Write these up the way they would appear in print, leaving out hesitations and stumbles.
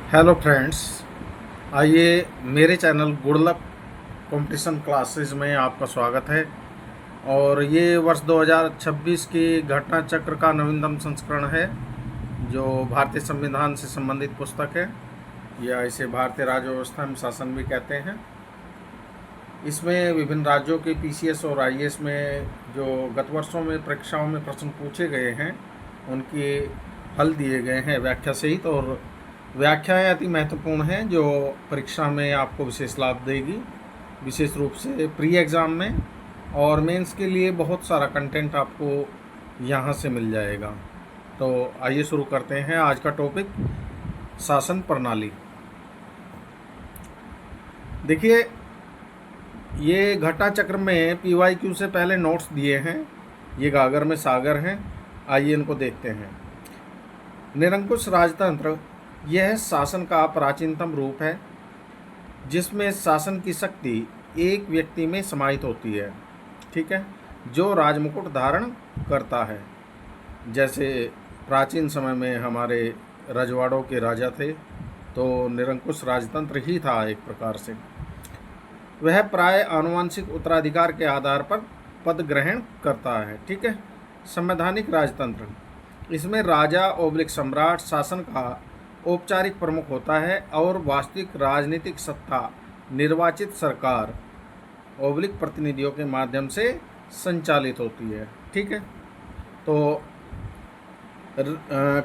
Hello friends, आइए मेरे channel good luck competition classes में आपका स्वागत है। और ये वर्ष 2026 की घटना चक्र का नवीनतम संस्करण है, जो भारतीय संविधान से संबंधित पुस्तक है, या इसे भारतीय राज्य व्यवस्था में शासन भी कहते हैं। इसमें विभिन्न राज्यों के पीसीएस और आईएएस में जो गत वर्षों में परीक्षाओं में प्रश्न पूछे गए हैं, उनके हल दिए गए हैं व्याख्या सहित। और व्याख्याएं अति महत्वपूर्ण हैं, जो परीक्षा में आपको विशेष लाभ देगी, विशेष रूप से प्री एग्ज़ाम में और मेंस के लिए बहुत सारा कंटेंट आपको यहाँ से मिल जाएगा। तो आइए शुरू करते हैं आज का टॉपिक, शासन प्रणाली। देखिए, ये घटना चक्र में पीवाईक्यू से पहले नोट्स दिए हैं, ये गागर में सागर हैं। आइए इनको देखते हैं। निरंकुश राजतंत्र यह शासन का प्राचीनतम रूप है, जिसमें शासन की शक्ति एक व्यक्ति में समाहित होती है, ठीक है, जो राजमुकुट धारण करता है। जैसे प्राचीन समय में हमारे रजवाड़ों के राजा थे, तो निरंकुश राजतंत्र ही था एक प्रकार से। वह प्राय आनुवंशिक उत्तराधिकार के आधार पर पद ग्रहण करता है, ठीक है। संवैधानिक राजतंत्र, इसमें राजा ओब्लिक सम्राट शासन का औपचारिक प्रमुख होता है और वास्तविक राजनीतिक सत्ता निर्वाचित सरकार ओब्लिक प्रतिनिधियों के माध्यम से संचालित होती है, ठीक है। तो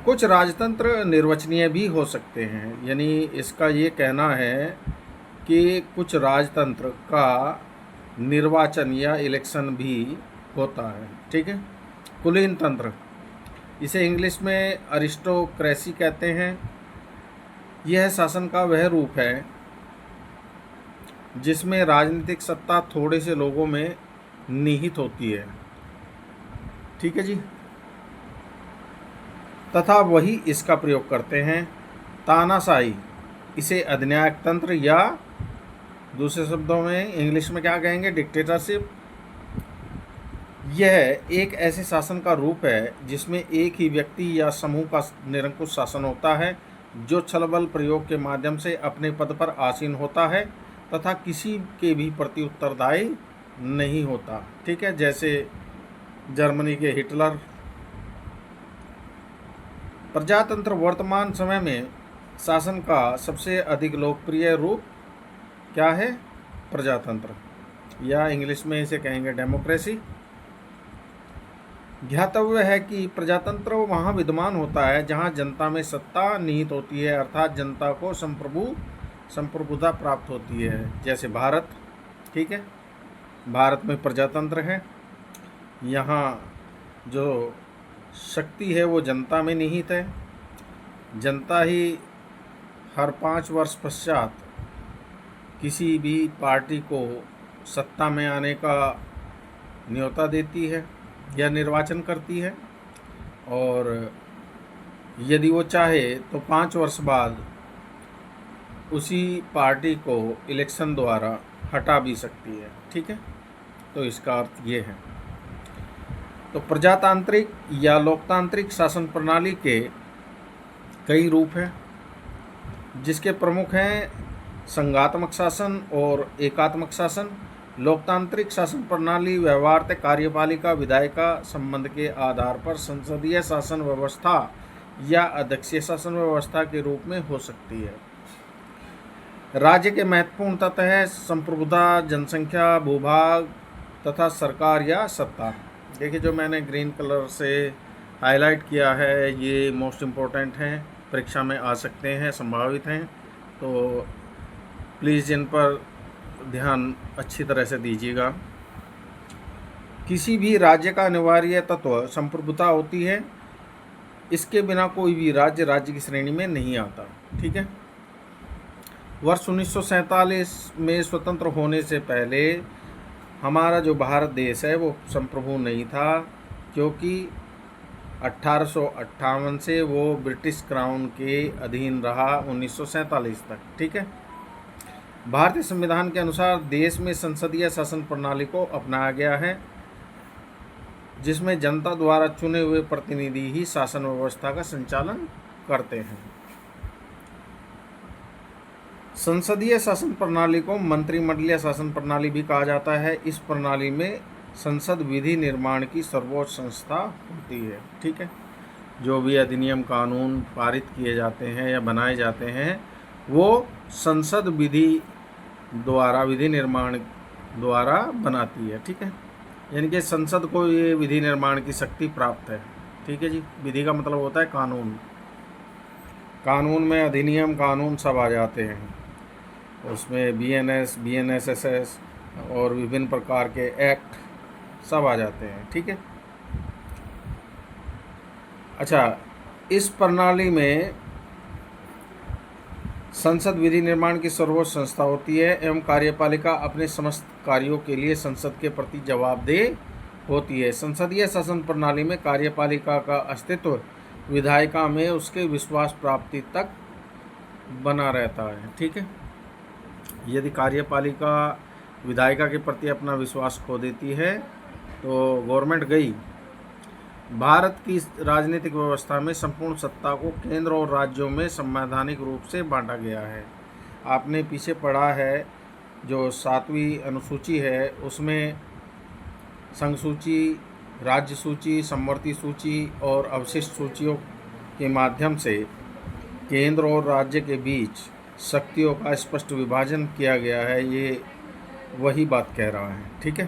कुछ राजतंत्र निर्वचनीय भी हो सकते हैं, यानी इसका ये कहना है कि कुछ राजतंत्र का निर्वाचन या इलेक्शन भी होता है, ठीक है। कुलीन तंत्र, इसे इंग्लिश में अरिस्टोक्रेसी कहते हैं। यह शासन का वह रूप है जिसमें राजनीतिक सत्ता थोड़े से लोगों में निहित होती है, ठीक है जी, तथा वही इसका प्रयोग करते हैं। तानाशाही, इसे अधिनायक तंत्र या दूसरे शब्दों में इंग्लिश में क्या कहेंगे, डिक्टेटरशिप। यह एक ऐसे शासन का रूप है जिसमें एक ही व्यक्ति या समूह का निरंकुश शासन होता है, जो छल बल प्रयोग के माध्यम से अपने पद पर आसीन होता है तथा किसी के भी प्रति उत्तरदायी नहीं होता, ठीक है। जैसे जर्मनी के हिटलर। प्रजातंत्र, वर्तमान समय में शासन का सबसे अधिक लोकप्रिय रूप क्या है, प्रजातंत्र, या इंग्लिश में इसे कहेंगे डेमोक्रेसी। ध्यातव्य है कि प्रजातंत्र वहाँ विद्यमान होता है जहाँ जनता में सत्ता निहित होती है, अर्थात जनता को संप्रभुता प्राप्त होती है। जैसे भारत, ठीक है, भारत में प्रजातंत्र है। यहाँ जो शक्ति है वो जनता में निहित है। जनता ही हर 5 वर्ष पश्चात किसी भी पार्टी को सत्ता में आने का न्योता देती है या निर्वाचन करती है, और यदि वो चाहे तो 5 वर्ष बाद उसी पार्टी को इलेक्शन द्वारा हटा भी सकती है, ठीक है। तो इसका अर्थ ये है। तो प्रजातांत्रिक या लोकतांत्रिक शासन प्रणाली के कई रूप हैं, जिसके प्रमुख हैं संघात्मक शासन और एकात्मक शासन। लोकतांत्रिक शासन प्रणाली व्यवहार्य कार्यपालिका विधायिका संबंध के आधार पर संसदीय शासन व्यवस्था या अध्यक्षीय शासन व्यवस्था के रूप में हो सकती है। राज्य के महत्वपूर्ण तत्व है संप्रभुता, जनसंख्या, भूभाग तथा सरकार या सत्ता। देखिए, जो मैंने ग्रीन कलर से हाईलाइट किया है, ये मोस्ट इम्पोर्टेंट हैं, परीक्षा में आ सकते हैं, संभावित हैं। तो प्लीज़ इन पर ध्यान अच्छी तरह से दीजिएगा। किसी भी राज्य का अनिवार्य तत्व संप्रभुता होती है। इसके बिना कोई भी राज्य राज्य की श्रेणी में नहीं आता, ठीक है। वर्ष 1947 में स्वतंत्र होने से पहले हमारा जो भारत देश है वो संप्रभु नहीं था, क्योंकि 1858 से वो ब्रिटिश क्राउन के अधीन रहा 1947 तक, ठीक है। भारतीय संविधान के अनुसार देश में संसदीय शासन प्रणाली को अपनाया गया है, जिसमें जनता द्वारा चुने हुए प्रतिनिधि ही शासन व्यवस्था का संचालन करते हैं। संसदीय शासन प्रणाली को मंत्रिमंडलीय शासन प्रणाली भी कहा जाता है। इस प्रणाली में संसद विधि निर्माण की सर्वोच्च संस्था होती है। ठीक है, जो भी अधिनियम कानून पारित किए जाते हैं या बनाए जाते हैं वो संसद विधि निर्माण द्वारा बनाती है। ठीक है, यानी कि संसद को ये विधि निर्माण की शक्ति प्राप्त है। ठीक है जी, विधि का मतलब होता है कानून। कानून में अधिनियम कानून सब आ जाते हैं, उसमें बीएनएस बीएनएसएसएस और विभिन्न प्रकार के एक्ट सब आ जाते हैं। ठीक है, अच्छा, इस प्रणाली में संसद विधि निर्माण की सर्वोच्च संस्था होती है एवं कार्यपालिका अपने समस्त कार्यों के लिए संसद के प्रति जवाबदेह होती है। संसदीय शासन प्रणाली में कार्यपालिका का अस्तित्व विधायिका में उसके विश्वास प्राप्ति तक बना रहता है। ठीक है, यदि कार्यपालिका विधायिका के प्रति अपना विश्वास खो देती है तो गवर्नमेंट गई। भारत की राजनीतिक व्यवस्था में संपूर्ण सत्ता को केंद्र और राज्यों में संवैधानिक रूप से बांटा गया है। आपने पीछे पढ़ा है, जो 7वीं अनुसूची है उसमें संघ सूची, राज्य सूची, समवर्ती सूची और अवशिष्ट सूचियों के माध्यम से केंद्र और राज्य के बीच शक्तियों का स्पष्ट विभाजन किया गया है। ये वही बात कह रहा है। ठीक है,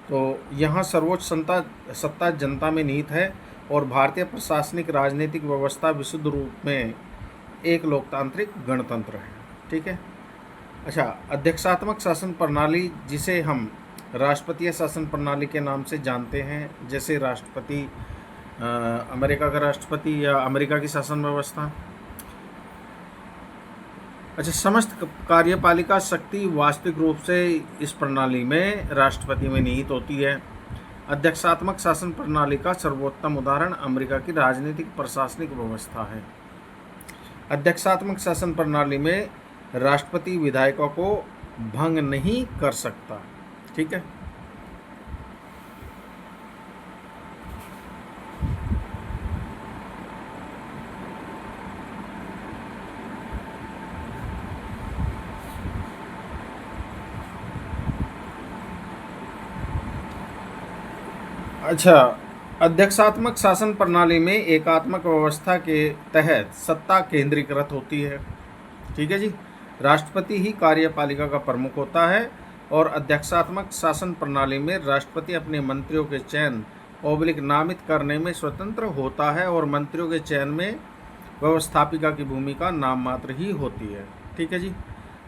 तो यहाँ सर्वोच्च सत्ता जनता में निहित है और भारतीय प्रशासनिक राजनीतिक व्यवस्था विशुद्ध रूप में एक लोकतांत्रिक गणतंत्र है। ठीक है, अच्छा, अध्यक्षात्मक शासन प्रणाली जिसे हम राष्ट्रपतीय शासन प्रणाली के नाम से जानते हैं, जैसे राष्ट्रपति अमेरिका का राष्ट्रपति या अमेरिका की शासन व्यवस्था। अच्छा, समस्त कार्यपालिका शक्ति वास्तविक रूप से इस प्रणाली में राष्ट्रपति में निहित होती है। अध्यक्षात्मक शासन प्रणाली का सर्वोत्तम उदाहरण अमेरिका की राजनीतिक प्रशासनिक व्यवस्था है। अध्यक्षात्मक शासन प्रणाली में राष्ट्रपति विधायकों को भंग नहीं कर सकता। ठीक है, अच्छा, अध्यक्षात्मक शासन प्रणाली में एकात्मक व्यवस्था के तहत सत्ता केंद्रीकृत होती है। ठीक है जी, राष्ट्रपति ही कार्यपालिका का प्रमुख होता है और अध्यक्षात्मक शासन प्रणाली में राष्ट्रपति अपने मंत्रियों के चयन नामित करने में स्वतंत्र होता है और मंत्रियों के चयन में व्यवस्थापिका की भूमिका नाम मात्र ही होती है। ठीक है जी,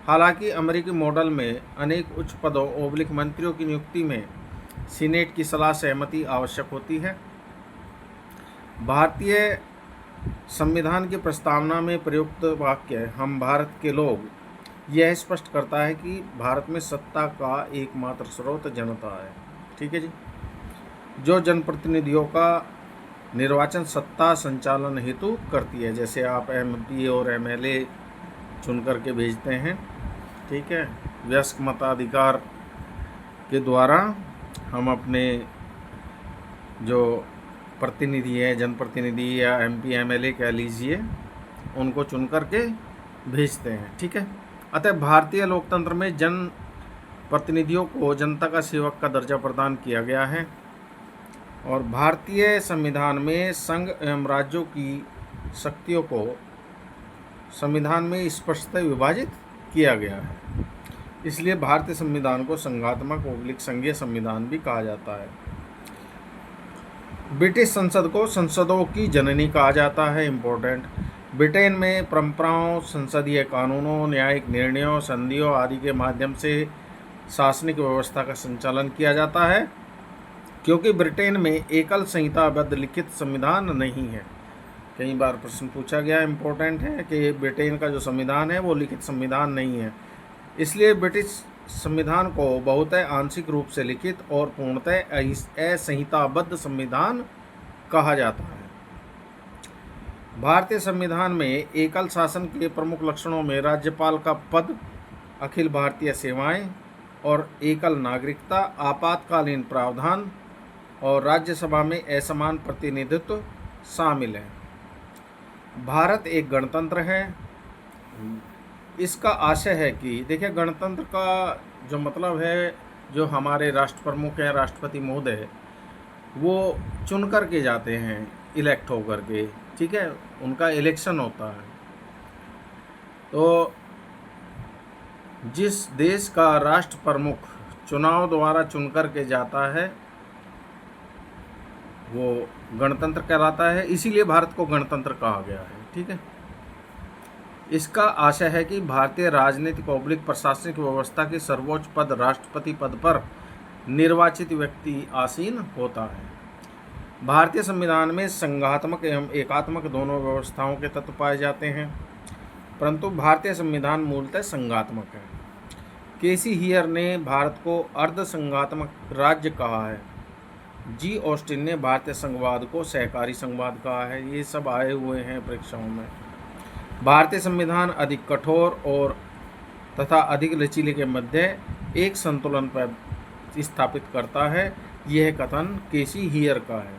हालांकि अमेरिकी मॉडल में अनेक उच्च पदों मंत्रियों की नियुक्ति में सीनेट की सलाह सहमति आवश्यक होती है। भारतीय संविधान की प्रस्तावना में प्रयुक्त वाक्य हम भारत के लोग यह स्पष्ट करता है कि भारत में सत्ता का एकमात्र स्रोत जनता है। ठीक है जी, जो जनप्रतिनिधियों का निर्वाचन सत्ता संचालन हेतु करती है, जैसे आप एमपी और एमएलए चुन करके भेजते हैं। ठीक है, वयस्क मताधिकार के द्वारा हम अपने जो प्रतिनिधि हैं, जनप्रतिनिधि या एमपी एमएलए कह लीजिए, उनको चुन करके भेजते हैं। ठीक है, अतः भारतीय लोकतंत्र में जन प्रतिनिधियों को जनता का सेवक का दर्जा प्रदान किया गया है और भारतीय संविधान में संघ एवं राज्यों की शक्तियों को संविधान में स्पष्टतः विभाजित किया गया है। इसलिए भारतीय संविधान को संघात्मक संघीय संविधान भी कहा जाता है। ब्रिटिश संसद को संसदों की जननी कहा जाता है। इम्पोर्टेंट, ब्रिटेन में परंपराओं, संसदीय कानूनों, न्यायिक निर्णयों, संधियों आदि के माध्यम से शासनिक व्यवस्था का संचालन किया जाता है, क्योंकि ब्रिटेन में एकल संहिताबद्ध लिखित संविधान नहीं है। कई बार प्रश्न पूछा गया, इम्पोर्टेंट है कि ब्रिटेन का जो संविधान है वो लिखित संविधान नहीं है, इसलिए ब्रिटिश संविधान को बहुतः आंशिक रूप से लिखित और पूर्णतः असंहिताबद्ध संविधान कहा जाता है। भारतीय संविधान में एकल शासन के प्रमुख लक्षणों में राज्यपाल का पद, अखिल भारतीय सेवाएं और एकल नागरिकता, आपातकालीन प्रावधान और राज्यसभा में असमान प्रतिनिधित्व शामिल है। भारत एक गणतंत्र है। इसका आशय है कि देखिए, गणतंत्र का जो मतलब है, जो हमारे राष्ट्र प्रमुख हैं, राष्ट्रपति महोदय, वो चुन कर के जाते हैं, इलेक्ट होकर के, ठीक है, उनका इलेक्शन होता है। तो जिस देश का राष्ट्र प्रमुख चुनाव द्वारा चुन कर के जाता है वो गणतंत्र कहलाता है, इसीलिए भारत को गणतंत्र कहा गया है, ठीक है। इसका आशय है कि भारतीय राजनीतिक और प्रशासनिक व्यवस्था के सर्वोच्च पद राष्ट्रपति पद पर निर्वाचित व्यक्ति आसीन होता है। भारतीय संविधान में संघात्मक एवं एकात्मक दोनों व्यवस्थाओं के तत्व पाए जाते हैं, परंतु भारतीय संविधान मूलतः संघात्मक है। केसी हियर ने भारत को अर्ध संघात्मक राज्य कहा है। जी ऑस्टिन ने भारतीय संघवाद को सहकारी संघवाद कहा है। ये सब आए हुए हैं परीक्षाओं में। भारतीय संविधान अधिक कठोर और तथा अधिक लचीले के मध्य एक संतुलन पर स्थापित करता है। यह कथन केसी हियर का है।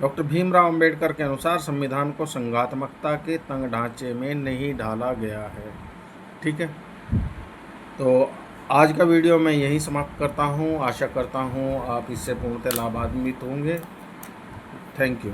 डॉक्टर भीमराव अंबेडकर के अनुसार संविधान को संघात्मकता के तंग ढांचे में नहीं ढाला गया है, ठीक है। तो आज का वीडियो मैं यहीं समाप्त करता हूँ। आशा करता हूँ आप इससे पूर्णतः लाभान्वित होंगे। Thank you.